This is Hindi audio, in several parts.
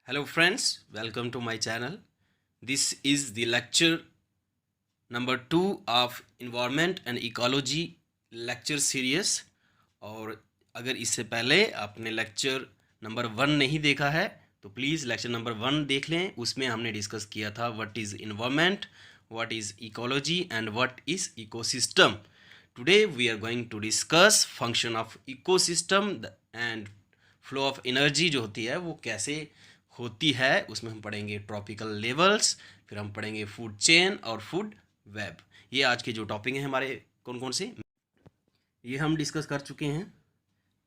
Hello friends, welcome to my channel. This is the lecture number 2 of Environment and Ecology lecture series। और अगर इससे पहले आपने लेक्चर नंबर 1 नहीं देखा है तो प्लीज़ लेक्चर नंबर 1 देख लें। उसमें हमने डिस्कस किया था what is environment, what is ecology and what is ecosystem. Today we are going to discuss function of ecosystem and flow of energy जो होती है वो कैसे होती है। उसमें हम पढ़ेंगे ट्रॉपिकल लेवल्स, फिर हम पढ़ेंगे फूड चेन और फूड वेब। ये आज के जो टॉपिक हैं हमारे कौन कौन से, ये हम डिस्कस कर चुके हैं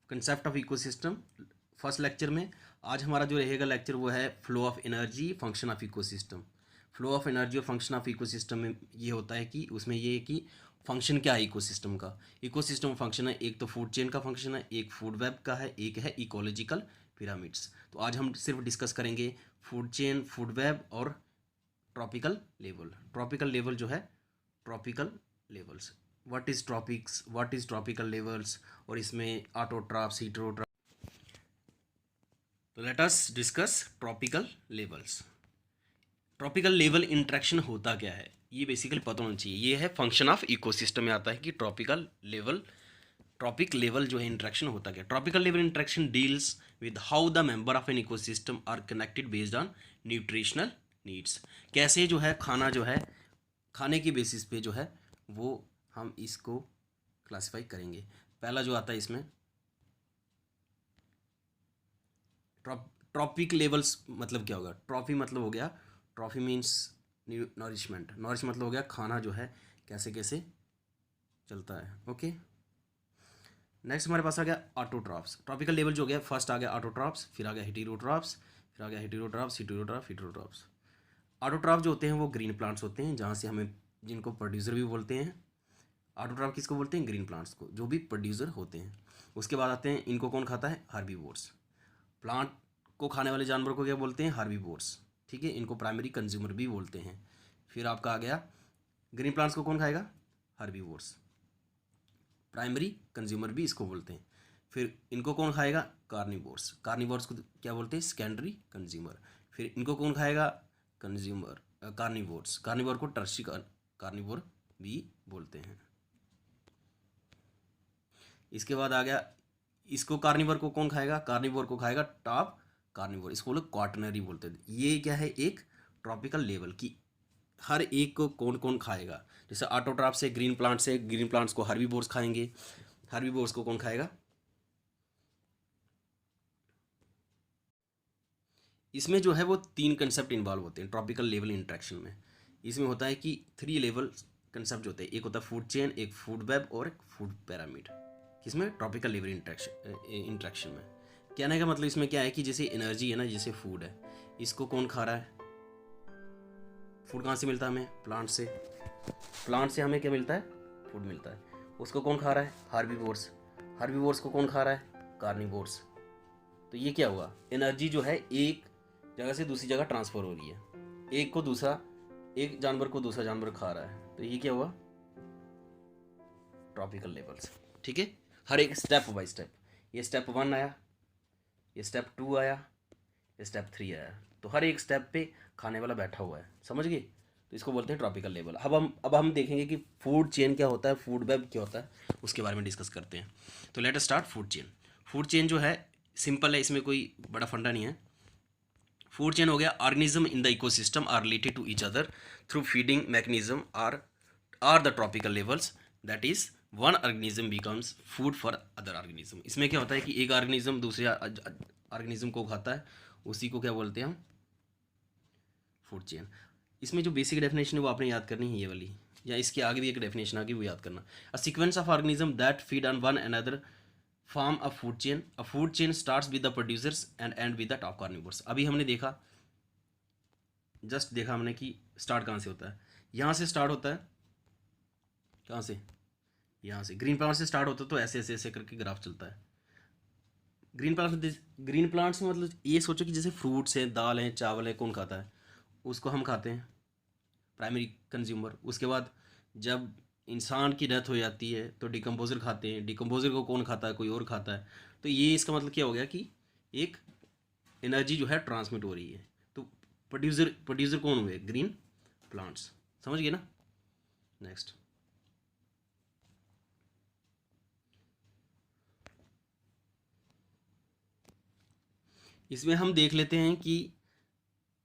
concept of ecosystem first lecture में। आज हमारा जो रहेगा लेक्चर वो है flow of energy, function of ecosystem. Flow of energy और फंक्शन ऑफ इकोसिस्टम में ये होता है कि उसमें ये है कि फंक्शन क्या है इकोसिस्टम का। इकोसिस्टम फंक्शन है, एक तो फूड चेन का फंक्शन है, एक फूड वेब का है, एक है इकोलॉजिकल पिरामिड्स। तो आज हम सिर्फ डिस्कस करेंगे फूड चेन, फूड वेब और ट्रॉपिकल लेवल। ट्रॉपिकल लेवल जो है tropical levels, what is tropics, what is tropical levels, और इसमें ऑटोट्रॉप्स, हीटेरोट्रॉप्स। तो let us discuss tropical levels. Tropical level interaction होता क्या है ये बेसिकली पता होना चाहिए। ये है फंक्शन ऑफ इकोसिस्टम में आता है कि ट्रॉपिकल लेवल, ट्रॉपिक लेवल जो है इंट्रैक्शन होता क्या। Tropical level interaction deals with how the member of an ecosystem are connected based on nutritional needs. कैसे जो है खाना जो है खाने की बेसिस पे जो है वो हम इसको क्लासिफाई करेंगे। पहला जो आता है इसमें ट्रॉपिक लेवल्स मतलब क्या होगा। ट्रॉफी मतलब हो गया, ट्रॉफी मीन्स नॉरिशमेंट, नॉरिश मतलब हो गया खाना जो है कैसे कैसे चलता है। ओके, नेक्स्ट हमारे पास आ गया ऑटोट्रॉप्स। ट्रॉपिकल लेवल जो हो गया, फर्स्ट आ गया ऑटोट्रॉप्स, फिर आ गया हेटेरोट्रॉप्स, फिर आ गया हेटेरोट्रॉप्स, हीटेरोट्रॉप, हीटेरोट्रॉप्स। ऑटोट्रॉप जो होते हैं वो ग्रीन प्लांट्स होते हैं, जहाँ से हमें जिनको प्रोड्यूसर भी बोलते हैं। ऑटोट्रॉप किसको बोलते हैं, ग्रीन प्लांट्स को, जो भी प्रोड्यूसर होते हैं। उसके बाद आते हैं, इनको कौन खाता है, हार्बीवोर्स। प्लांट को खाने वाले जानवर को क्या बोलते हैं, हार्बीवोर्स। ठीक है, इनको प्राइमरी कंज्यूमर भी बोलते हैं। फिर आपका आ गया ग्रीन प्लांट्स को कौन खाएगा, हार्बीवोर्स। प्राइमरी कंज्यूमर भी इसको बोलते हैं। फिर इनको कौन खाएगा, कार्निवोर्स। कार्निवोर्स को क्या बोलते हैं, सेकेंडरी कंज्यूमर। फिर इनको कौन खाएगा, कंज्यूमर कार्निवोर्स। कार्निवोर को टर्शी कार्निवोर भी बोलते हैं। इसके बाद आ गया, इसको कार्निवोर को कौन खाएगा, कार्निवोर को खाएगा टॉप कार्निवोर, इसको लोग क्वाटनरी बोलते हैं। ये क्या है, एक ट्रॉपिकल लेवल की हर एक को कौन कौन खाएगा। जैसे ऑटोट्रॉप से ग्रीन प्लांट से, ग्रीन प्लांट्स को हार्बीवोर्स खाएंगे, हार्बीवोर्स को कौन खाएगा। इसमें जो है वो 3 कंसेप्ट इन्वॉल्व होते हैं ट्रॉपिकल लेवल इंट्रैक्शन में। इसमें होता है कि 3 लेवल कंसेप्ट होते हैं, एक होता है फूड चेन, एक फूड वेब और एक फूड पैरामिड। किसमें, ट्रॉपिकल लेवल इंट्रैक्शन में। कहने का मतलब इसमें क्या है कि जैसे एनर्जी है ना, जैसे फूड है, इसको कौन खा रहा है। फूड कहाँ से मिलता है हमें, प्लांट से। प्लांट से हमें क्या मिलता है, फूड मिलता है। उसको कौन खा रहा है, हार्बीवोर्स। हार्बीवोर्स को कौन खा रहा है, कार्निवोर्स। तो ये क्या हुआ, एनर्जी जो है एक जगह से दूसरी जगह ट्रांसफर हो रही है, एक को दूसरा, एक जानवर को दूसरा जानवर खा रहा है। तो ये क्या हुआ, ट्रॉपिकल लेवल्स। ठीक है, हर एक स्टेप बाय स्टेप। ये स्टेप 1 आया, ये स्टेप 2 आया, ये स्टेप 3 आया। तो हर एक स्टेप पे खाने वाला बैठा हुआ है, समझ गए। तो इसको बोलते हैं ट्रॉपिकल लेवल। अब हम देखेंगे कि फूड चेन क्या होता है, फूड वेब क्या होता है, उसके बारे में डिस्कस करते हैं। तो let us start food chain. Food chain जो है सिंपल है, इसमें कोई बड़ा फंडा नहीं है। फूड चेन हो गया, organism in the ecosystem are related to each other through feeding mechanism are the tropical levels. That is one organism becomes food for other organism. इसमें क्या होता है कि एक ऑर्गेनिज्म दूसरे ऑर्गेनिज्म को खाता है, उसी को क्या बोलते हैं हम, फूड चेन। इसमें जो बेसिक डेफिनेशन है वो आपने याद करनी है, ये वाली, या इसके आगे भी एक डेफिनेशन आ गई वो याद करना। A sequence of organism that feed on one another form a food chain. A food chain starts with the producers and and with the top carnivores. अभी हमने देखा, जस्ट देखा हमने कि स्टार्ट कहाँ से होता है, यहाँ से स्टार्ट होता है। कहाँ से, यहाँ से ग्रीन प्लांट से स्टार्ट होता है। तो ऐसे ऐसे ऐसे करके ग्राफ चलता है। ग्रीन प्लांट्स में मतलब ये सोचो कि जैसे फ्रूट्स हैं, दाल हैं, चावल है, कौन खाता है, उसको हम खाते हैं, प्राइमरी कंज्यूमर। उसके बाद जब इंसान की डेथ हो जाती है तो डिकम्पोजर खाते हैं, डिकम्पोजर को कौन खाता है, कोई और खाता है। तो ये इसका मतलब क्या हो गया कि एक एनर्जी जो है ट्रांसमिट हो रही है। तो प्रोड्यूसर कौन हुए? Green plants. समझ गए ना? नेक्स्ट, इसमें हम देख लेते हैं कि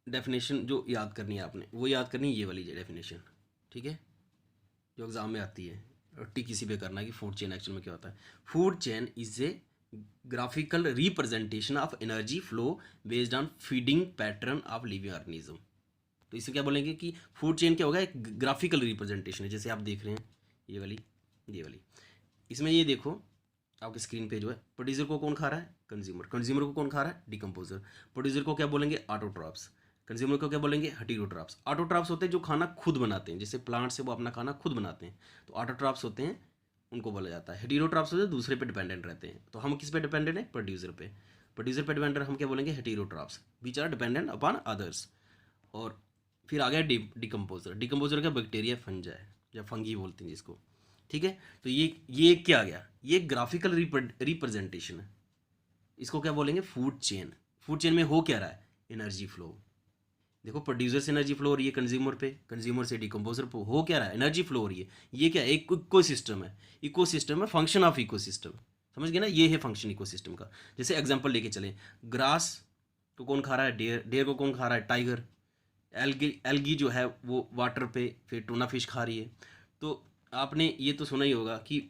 डेफिनेशन जो याद करनी है आपने, वो याद करनी है ये वाली डेफिनेशन, ठीक है, जो एग्जाम में आती है। और टिक इसी पे करना है कि फूड चेन एक्चुअल में क्या होता है। Food chain is a graphical representation of energy flow based on feeding pattern of living organism. तो इससे क्या बोलेंगे कि फूड चेन क्या होगा? एक ग्राफिकल रिप्रेजेंटेशन है, जैसे आप देख रहे हैं ये वाली। इसमें ये देखो आपकी स्क्रीन पे जो है, प्रोड्यूसर को कौन खा रहा है? कंज्यूमर। कंज्यूमर को कौन खा रहा है? डिकम्पोजर। प्रोड्यूसर को क्या बोलेंगे? ऑटोट्रॉप्स। कंज्यूमर को क्या बोलेंगे? हेटेरोट्रॉप्स। ऑटोट्रॉप्स होते हैं जो खाना खुद बनाते हैं, जैसे प्लांट से वो अपना खाना खुद बनाते हैं, तो ऑटोट्रॉप्स होते हैं, उनको बोला जाता है। हेटेरोट्रॉप्स होते हैं दूसरे पे डिपेंडेंट रहते हैं। तो हम किस पे डिपेंडेंट है? प्रोड्यूसर पे। प्रोड्यूसर पे डिपेंडेंट हम क्या बोलेंगे? Heterotrophs which are dependent upon others. और फिर आ गया डिकम्पोजर। डिकम्पोजर क्या? बैक्टीरिया, फंजा है, या फंगी बोलते हैं जिसको, ठीक है। तो ये क्या आ गया? ये ग्राफिकल रिप्रेजेंटेशन है। इसको क्या बोलेंगे? Food chain. फूड चेन में हो क्या रहा है? Energy flow. देखो, प्रोड्यूसर से एनर्जी फ्लो हो रही है कंज्यूमर पे, कंज्यूमर से डिकम्पोजर पे, हो क्या रहा है? एनर्जी फ्लो हो रही है। ये क्या है? एक इकोसिस्टम है। इकोसिस्टम है, फंक्शन ऑफ इकोसिस्टम। समझ गए ना? ये है फंक्शन इकोसिस्टम का। जैसे एग्जांपल लेके चलें, ग्रास को कौन खा रहा है? डेयर। डेयर को कौन खा रहा है? टाइगर। एल्गी जो है वो वाटर पे फिर टूना फिश खा रही है। तो आपने ये तो सुना ही होगा कि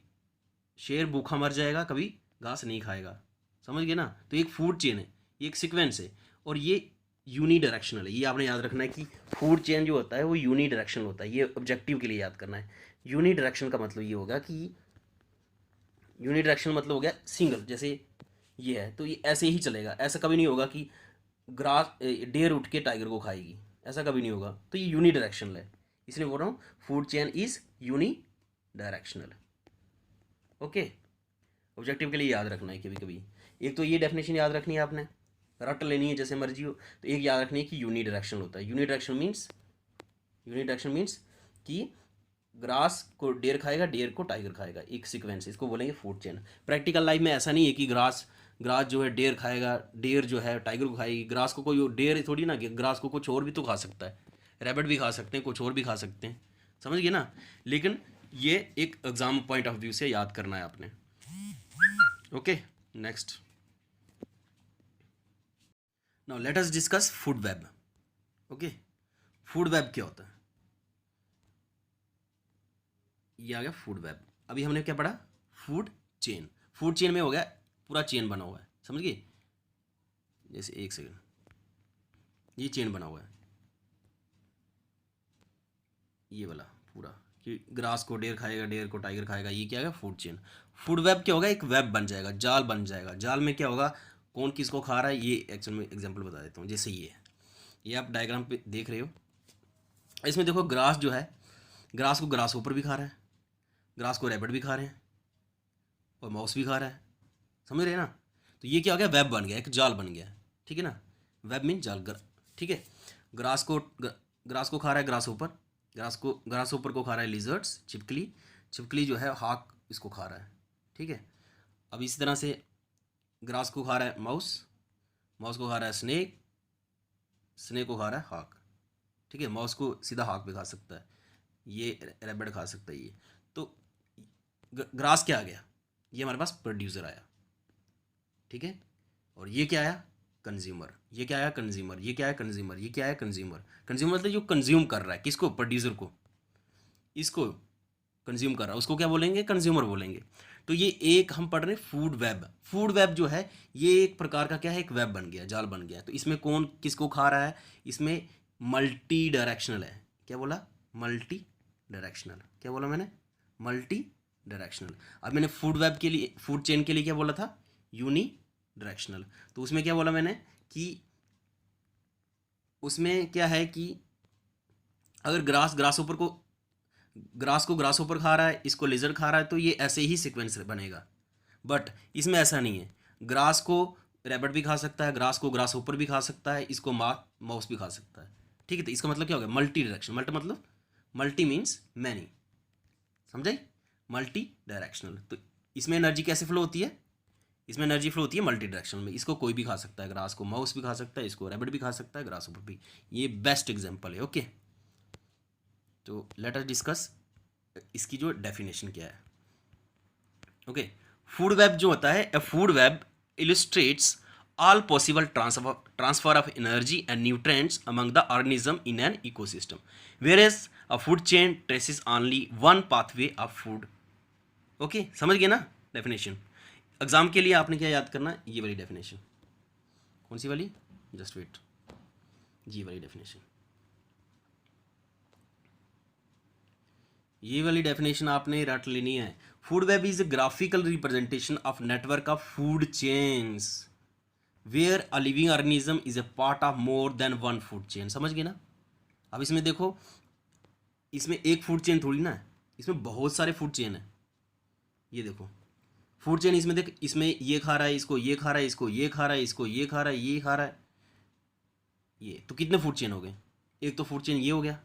शेर भूखा मर जाएगा, कभी घास नहीं खाएगा। समझ गए ना? तो एक फूड चेन है, ये एक सीक्वेंस है, और ये यूनी डायरेक्शनल है। ये आपने याद रखना है कि फूड चेन जो होता है वो यूनी डायरेक्शनल होता है। ये ऑब्जेक्टिव के लिए याद करना है। यूनी डायरेक्शन का मतलब ये होगा कि यूनी डायरेक्शन मतलब हो गया सिंगल, जैसे ये है तो ये ऐसे ही चलेगा। ऐसा कभी नहीं होगा कि ग्रास डेयर उठ के टाइगर को खाएगी, ऐसा कभी नहीं होगा। तो ये यूनी डायरेक्शनल है, इसलिए बोल रहा हूँ food chain is unidirectional. Okay, objective के लिए याद रखना है कभी कभी। एक तो ये डेफिनेशन याद रखनी है आपने, रट लेनी है जैसे मर्जी हो। तो एक याद रखनी है कि यूनी डायरेक्शनल होता है। यूनी डायरेक्शन मीन्स कि ग्रास को डेयर खाएगा, डेयर को टाइगर खाएगा, एक सीक्वेंस, इसको बोलेंगे फूड चेन। प्रैक्टिकल लाइफ में ऐसा नहीं है कि ग्रास ग्रास जो है डेयर खाएगा, डेयर जो है टाइगर को खाएगी। ग्रास को कोई डेयर थोड़ी ना, ग्रास को कुछ और भी तो खा सकता है, रैबिट भी खा सकते हैं, कुछ और भी खा सकते हैं। समझ गए ना? लेकिन ये एक एग्जाम पॉइंट ऑफ व्यू से याद करना है आपने। Okay, next, now let us discuss food web. Okay, food web क्या होता है? ये आ गया फूड वेब। अभी हमने क्या पढ़ा? Food chain. फूड चेन में हो गया पूरा चेन बना हुआ है, समझ गए? जैसे एक सेकंड, ये चेन बना हुआ है, ये वाला पूरा, कि ग्रास को डेयर खाएगा, डेयर को टाइगर खाएगा, ये क्या है? Food chain. फूड वेब क्या होगा? एक वेब बन जाएगा, जाल बन जाएगा। जाल में क्या होगा? कौन किसको खा रहा है, ये एक्चुअल में एग्जांपल बता देता हूँ। जैसे ये आप डायग्राम पे देख रहे हो, इसमें देखो ग्रास जो है, ग्रास को ग्रास ऊपर भी खा रहा है, ग्रास को रैबिट भी खा रहे हैं, और माउस भी खा रहा है। समझ रहे हैं ना? तो ये क्या हो गया? वेब बन गया, एक जाल बन गया, ठीक है ना? वेब मीन जाल, ठीक है। ग्रास को खा रहा है ग्रास ऊपर, ग्रास ऊपर को खा रहा है लिजर्ड्स, छिपकली। छिपकली जो है हाक इसको खा रहा है, ठीक है। अब इसी तरह से ग्रास को खा रहा है माउस, माउस को खा रहा है स्नेक, स्नेक को खा रहा है हाक, ठीक है। माउस को सीधा हाक भी खा सकता है, ये रैबिट खा सकता है ये। तो ग्रास क्या आ गया? ये हमारे पास प्रोड्यूसर आया, ठीक है। और ये क्या आया? कंज्यूमर। ये क्या आया? कंज्यूमर। ये क्या है? कंज्यूमर। ये क्या है? कंज्यूमर। कंज्यूमर मतलब जो कंज्यूम कर रहा है, किसको? प्रोड्यूसर को, इसको कंज्यूम कर रहा है, उसको क्या बोलेंगे? कंज्यूमर बोलेंगे। तो ये एक हम पढ़ रहे हैं फूड वेब। फूड वेब जो है ये एक प्रकार का क्या है? एक वेब बन गया, जाल बन गया। तो इसमें कौन किसको खा रहा है? इसमें मल्टी डायरेक्शनल है। क्या बोला? Multi directional. क्या बोला मैंने? Multi directional. अब मैंने फूड वेब के लिए, फूड चेन के लिए क्या बोला था? Unidirectional. तो उसमें क्या बोला मैंने कि उसमें क्या है कि अगर ग्रास को ग्रास ऊपर खा रहा है, इसको लेजर खा रहा है, तो ये ऐसे ही सीक्वेंस बनेगा। बट इसमें ऐसा नहीं है, ग्रास को रैबिट भी खा सकता है, ग्रास को ग्रास ऊपर भी खा सकता है, इसको माउस भी खा सकता है, ठीक है। तो इसका मतलब क्या हो गया? Multi direction. मतलब मल्टी मीन्स मैनी, समझे? Multi directional. तो इसमें एनर्जी कैसे फ्लो होती है? इसमें एनर्जी फ्लो होती है मल्टी डायरेक्शन में। इसको कोई भी खा सकता है, ग्रास को माउस भी खा सकता है, इसको रैबिट भी खा सकता है, ग्रास ऊपर भी। ये बेस्ट एग्जांपल है। ओके, तो लेट अस डिस्कस इसकी जो डेफिनेशन क्या है। ओके, फूड वेब जो होता है, ए food web illustrates all possible transfer of energy and nutrients among the organism in an ecosystem, whereas a food chain traces only one pathway of food. Okay, समझ गए ना डेफिनेशन। एग्जाम के लिए आपने क्या याद करना, ये वाली डेफिनेशन। कौन सी वाली, जस्ट वेट, ये वाली डेफिनेशन। ये वाली डेफिनेशन आपने रट लेनी है। Food web is a graphical representation of network of food chains where a living organism is a part of more than one food chain. समझ गए ना। अब इसमें देखो, इसमें एक फूड चेन थोड़ी ना है, इसमें बहुत सारे फूड चेन है। ये देखो फूड चेन, इसमें देख, इसमें ये खा रहा है, इसको ये खा रहा है, इसको ये खा रहा है, इसको ये खा रहा है, ये खा रहा है, ये तो कितने फूड चेन हो गए। एक तो फूड चेन ये हो गया,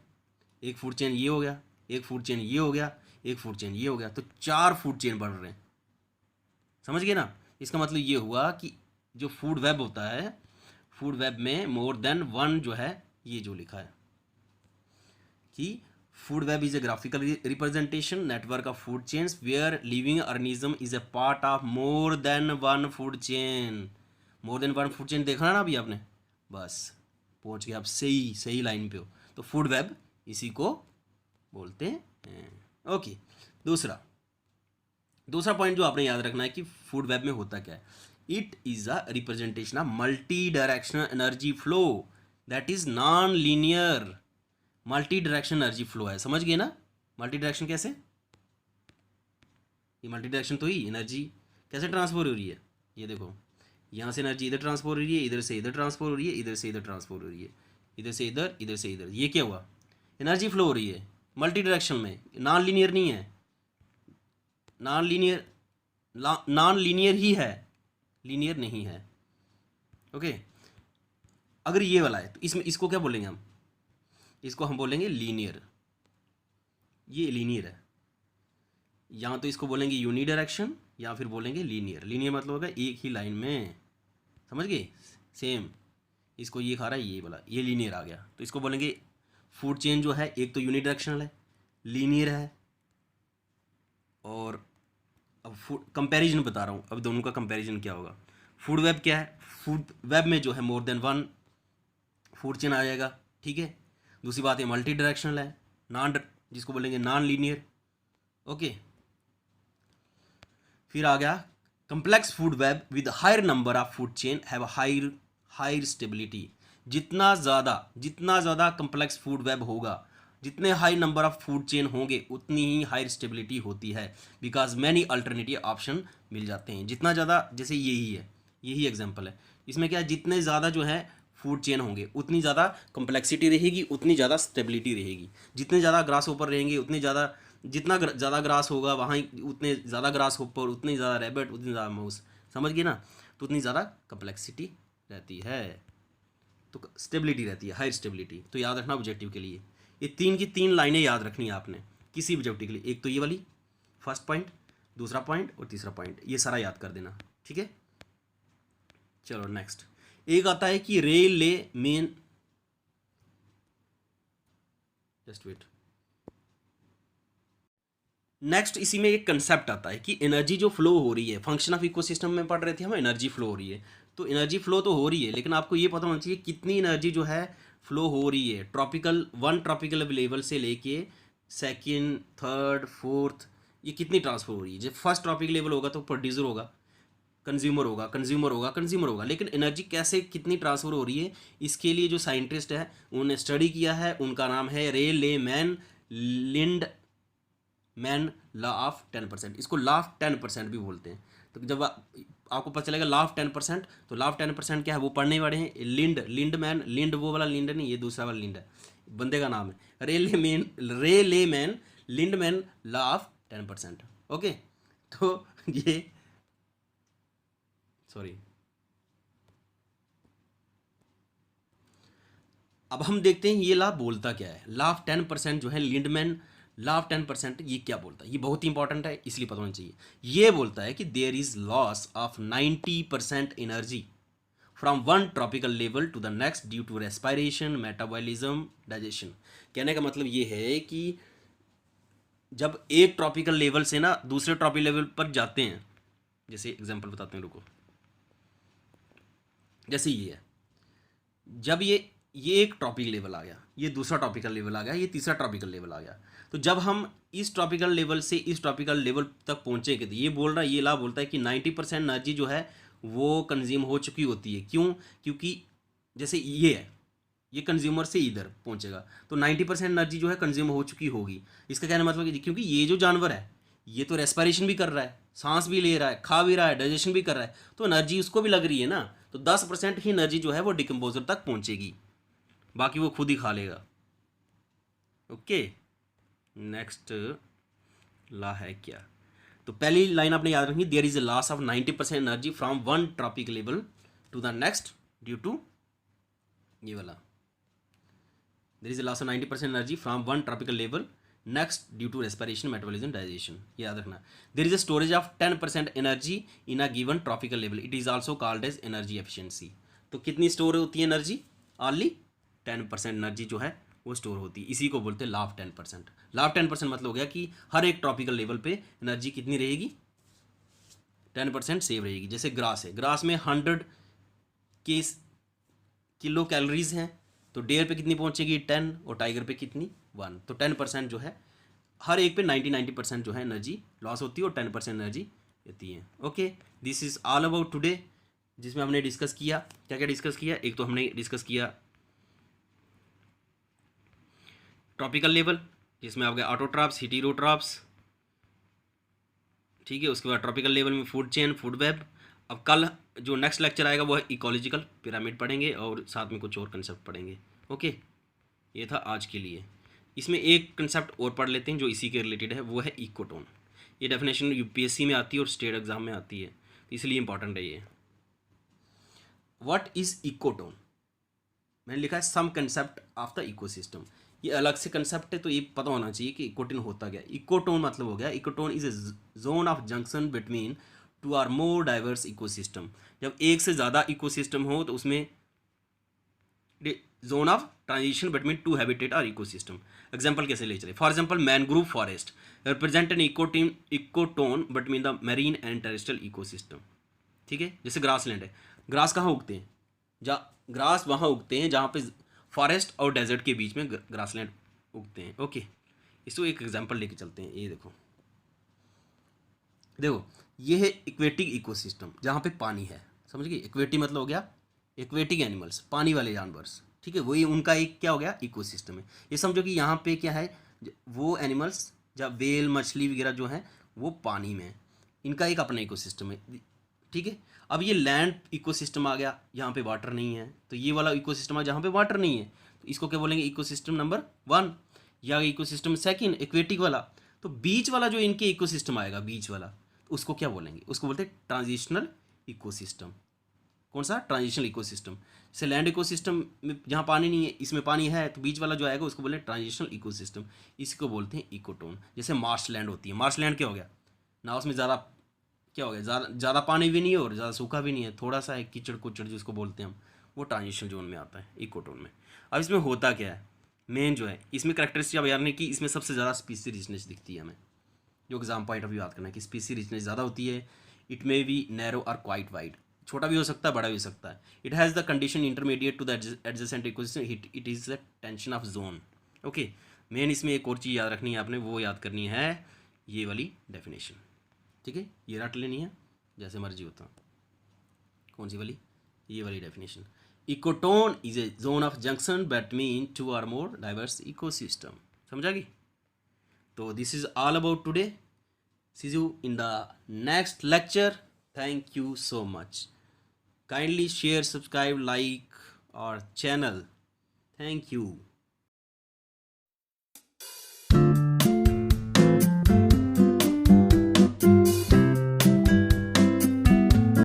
एक फूड चेन ये हो गया, एक फूड चेन ये हो गया, एक फूड चेन ये हो गया, तो 4 फूड चेन बढ़ रहे हैं। समझ गए ना। इसका मतलब ये हुआ कि जो फूड वेब होता है, फूड वेब में मोर देन वन जो है, ये जो लिखा है कि food web is a graphical representation network of food chains where living organism is a part of more than one food chain. More than one food chain देखना ना अभी आपने, बस पहुंच गए आप, सही सही लाइन पे हो। तो फूड वेब इसी को बोलते हैं। ओके, दूसरा पॉइंट जो आपने याद रखना है कि फूड वेब में होता क्या है। It is a representation of multi directional energy flow that is non linear. Multi direction energy flow है, समझ गए ना। मल्टी डायरेक्शन कैसे, ये मल्टी डायरेक्शन तो ही एनर्जी कैसे ट्रांसफर हो रही है। ये देखो, यहाँ से एनर्जी इधर ट्रांसफर हो रही है, इधर से इधर ट्रांसफर हो रही है, इधर से इधर ट्रांसफर हो रही है, इधर से इधर, इधर से इधर। ये क्या हुआ, एनर्जी फ्लो हो रही है मल्टी डायरेक्शन में, नॉन लीनियर नहीं है। नॉन लीनियर ही है, लीनियर नहीं है। ओके, अगर ये वाला है तो इसमें इसको क्या बोलेंगे हम, इसको हम बोलेंगे लीनियर। ये लीनियर है, यहाँ तो इसको बोलेंगे यूनी डायरेक्शन या फिर बोलेंगे लीनियर। लीनियर मतलब होगा एक ही लाइन में, समझ गए, सेम। इसको ये खा रहा है, ये वाला, ये लीनियर आ गया, तो इसको बोलेंगे फूड चेन जो है, एक तो यूनी डायरेक्शनल है, लीनियर है। और अब फूड कंपैरिजन बता रहा हूँ, अब दोनों का कंपैरिजन क्या होगा। फूड वेब क्या है, फूड वेब में जो है more than one food chain आ जाएगा, ठीक है। दूसरी बात है मल्टी डायरेक्शनल है, जिसको बोलेंगे नॉन लीनियर। ओके, फिर आ गया complex food web with higher number of food chain have higher stability. जितना ज़्यादा कम्प्लेक्स फूड वेब होगा, जितने high number of food chain होंगे, उतनी ही हाई स्टेबिलिटी होती है, बिकॉज मैनी अल्टरनेटिव ऑप्शन मिल जाते हैं। जितना ज़्यादा, जैसे यही एग्जांपल है, इसमें क्या है, जितने ज़्यादा जो है फूड चेन होंगे, उतनी ज़्यादा कम्प्लेक्सिटी रहेगी, उतनी ज़्यादा स्टेबिलिटी रहेगी। जितने ज़्यादा ग्रास ऊपर रहेंगे, उतने ज़्यादा, जितना ज़्यादा ग्रास होगा वहाँ उतने ज़्यादा ग्रास ऊपर, उतनी ज़्यादा रैबिट, उतनी ज़्यादा माउस, समझ गए ना। तो उतनी ज़्यादा कम्प्लेक्सिटी रहती है, तो स्टेबिलिटी रहती है, हाई स्टेबिलिटी। तो याद रखना ऑब्जेक्टिव के लिए, ये 3 की 3 लाइनें याद रखनी है आपने किसी भी ऑब्जेक्टिव के लिए। एक तो ये वाली फर्स्ट पॉइंट, दूसरा पॉइंट और तीसरा पॉइंट, ये सारा याद कर देना, ठीक है। चलो नेक्स्ट, एक आता है कि रेल ले मेन, जस्ट वेट। नेक्स्ट इसी में एक कंसेप्ट आता है कि एनर्जी जो फ्लो हो रही है, फंक्शन ऑफ इकोसिस्टम में पढ़ रहे थे हम, एनर्जी फ्लो हो रही है। तो एनर्जी फ्लो तो हो रही है, लेकिन आपको ये पता होना चाहिए कितनी एनर्जी जो है फ्लो हो रही है। ट्रॉपिकल लेवल से लेके सेकंड, थर्ड, फोर्थ, ये कितनी ट्रांसफर हो रही है। जब फर्स्ट ट्रॉपिकल लेवल होगा तो प्रोड्यूसर होगा, कंज्यूमर होगा, लेकिन एनर्जी कैसे कितनी ट्रांसफर हो रही है, इसके लिए जो साइंटिस्ट है उन्होंने स्टडी किया है, उनका नाम है रे ले मैन लिंडमैन लॉ ऑफ 10%। इसको लॉ ऑफ 10% भी बोलते हैं। तो जब आपको पता चलेगा लॉ ऑफ 10%, तो लॉ ऑफ 10% क्या है वो पढ़ने वाले हैं। लिंड वो वाला लिंड नहीं, ये दूसरा वाला लिंड है, बंदे का नाम है रे ले man Lindeman law of 10%। Okay, तो ये सॉरी, अब हम देखते हैं ये लॉ बोलता क्या है। लॉ ऑफ 10% जो है लिंडमैन लॉ ऑफ 10% ये क्या बोलता है, ये बहुत ही इंपॉर्टेंट है इसलिए पता होना चाहिए। ये बोलता है कि there is loss of 90% energy from one tropical level to the next due to respiration, metabolism, digestion. कहने का मतलब ये है कि जब एक ट्रॉपिकल लेवल से ना दूसरे ट्रॉपिकल लेवल पर जाते हैं, जैसे एग्जांपल बताते हैं, रुको। जैसे ये है, जब ये एक ट्रॉपिकल लेवल आ गया, ये दूसरा ट्रॉपिकल लेवल आ गया, ये तीसरा ट्रॉपिकल लेवल आ गया, तो जब हम इस ट्रॉपिकल लेवल से इस ट्रॉपिकल लेवल तक पहुंचेंगे तो ये बोल रहा है, ये ला बोलता है कि 90% एनर्जी जो है वो कंज्यूम हो चुकी होती है। क्यों? क्योंकि जैसे ये है, ये कंज्यूमर से इधर पहुंचेगा तो 90% एनर्जी जो है कंज्यूम हो चुकी होगी। इसका कहना मतलब कि क्योंकि ये जो जानवर है ये तो रेस्पिरेशन भी कर रहा है, सांस भी ले रहा है, खा भी रहा है, डाइजेशन भी कर रहा है, तो एनर्जी उसको भी लग रही है ना, तो 10% ही एनर्जी जो है वो डिकम्पोजर तक पहुंचेगी, बाकी वो खुद ही खा लेगा। ओके, नेक्स्ट ला है क्या? तो पहली लाइन आपने याद रखनी, there is a loss of 90% energy from one tropic level to the next due to, ये वाला, there is a loss of 90% energy from one tropical level next due to respiration, metabolism, digestion, याद रखना। There is a storage of 10% energy in a given tropical level, it is also called as energy efficiency. तो कितनी स्टोर होती है एनर्जी? ओनली 10% एनर्जी जो है वो स्टोर होती है, इसी को बोलते हैं लॉ ऑफ 10%। लॉ ऑफ 10% मतलब हो गया कि हर एक ट्रॉपिकल लेवल पे एनर्जी कितनी रहेगी? 10% सेव रहेगी। जैसे ग्रास है, ग्रास में 100 किलो कैलोरीज हैं, तो डेयर पे कितनी पहुंचेगी? 10, और टाइगर पे कितनी? 1। तो 10% जो है हर एक पे 90% जो है एनर्जी लॉस होती है और 10% एनर्जी रहती है। Okay, this is all about today, जिसमें हमने डिस्कस किया, क्या क्या डिस्कस किया? एक तो हमने डिस्कस किया ट्रॉपिकल लेवल, जिसमें आपके ऑटोट्रॉप्स, हेटेरोट्रॉप्स, ठीक है। उसके बाद ट्रॉपिकल लेवल में फूड चेन, फूड वेब। अब कल जो नेक्स्ट लेक्चर आएगा वो है इकोलॉजिकल पिरामिड पढ़ेंगे और साथ में कुछ और कंसेप्ट पढ़ेंगे। ओके, ये था आज के लिए। इसमें एक कंसेप्ट और पढ़ लेते हैं जो इसी के रिलेटेड है, वो है इकोटोन। ये डेफिनेशन यूपीएससी में आती है और स्टेट एग्जाम में आती है, तो इसलिए इंपॉर्टेंट है ये। What is ecotone? मैंने लिखा है सम कंसेप्ट ऑफ द इकोसिस्टम। ये अलग से कंसेप्ट है तो ये पता होना चाहिए कि इकोटोन होता क्या। इकोटोन मतलब हो गया, ecotone is a zone of junction between two or more diverse ecosystem. जब एक से ज़्यादा इकोसिस्टम हो तो उसमें zone of transition between two habitat और इकोसिस्टम। एग्जांपल कैसे ले चले? For example mangrove forest represent an ecotone between the marine and terrestrial ecosystem. ठीक है, जैसे ग्रासलैंड है, ग्रास कहाँ उगते हैं? ग्रास वहाँ उगते हैं जहाँ पे फॉरेस्ट और डेजर्ट के बीच में ग्रासलैंड उगते हैं। ओके, इसको एक एग्जांपल लेके चलते हैं। ये देखो, ये है इक्वेटिक इकोसिस्टम जहाँ पे पानी है, समझ गए? इक्वेटिक मतलब हो गया इक्वेटिक एनिमल्स, पानी वाले जानवर्स, ठीक है, वही उनका एक क्या हो गया? इकोसिस्टम है। ये समझो कि यहाँ पे क्या है, वो एनिमल्स जब वेल, मछली वगैरह जो है वो पानी में है, इनका एक अपना इकोसिस्टम है, ठीक है। अब ये लैंड इकोसिस्टम आ गया, यहाँ पे वाटर नहीं है, तो ये वाला इकोसिस्टम है जहाँ पे वाटर नहीं है, तो इसको क्या बोलेंगे? Ecosystem number 1। या इकोसिस्टम सेकंड एक्वेटिक वाला, तो बीच वाला जो इनके इकोसिस्टम आएगा, बीच वाला, तो उसको क्या बोलेंगे? उसको बोलते हैं ट्रांजिशनल इकोसिस्टम। कौन सा? Transitional ecosystem. जैसे लैंड इकोसिस्टम में जहाँ पानी नहीं है, इसमें पानी है, तो बीच वाला जो आएगा उसको बोलते हैं ट्रांजिशनल इकोसिस्टम, इसको बोलते हैं इकोटोन। जैसे मार्श लैंड होती है, मार्श लैंड क्या हो गया ना, उसमें ज़्यादा क्या हो गया, ज़्यादा पानी भी नहीं है और ज़्यादा सूखा भी नहीं है, थोड़ा सा है कीचड़ कुचड़ जिसको बोलते हैं हम, वो ट्रांजिशन जोन में आता है, इकोटोन में। अब इसमें होता क्या है, मेन जो है इसमें करेक्टरिस्टिक अब यार ने कि इसमें सबसे ज़्यादा स्पीसी रिचनेस दिखती है हमें, जो एग्जाम पॉइंट ऑफ व्यू याद करना है कि स्पीसी रिचनेस ज़्यादा होती है। इट मे बी नैरो और क्वाइट वाइड, छोटा भी हो सकता है, बड़ा भी हो सकता है। It has the condition intermediate to the adjacent ecosystem, it is the tension of zone. Okay, main इसमें एक और चीज़ याद रखनी है आपने, वो याद करनी है ये वाली डेफिनेशन, ठीक है, ये रट लेनी है जैसे मर्जी होता। कौन सी वाली? ये वाली definition. Ecotone is a zone of junction between two or more diverse ecosystem. समझा गई? तो this is all about today, see you in the next lecture. Thank you so much. Kindly share, subscribe, like और चैनल। Thank you.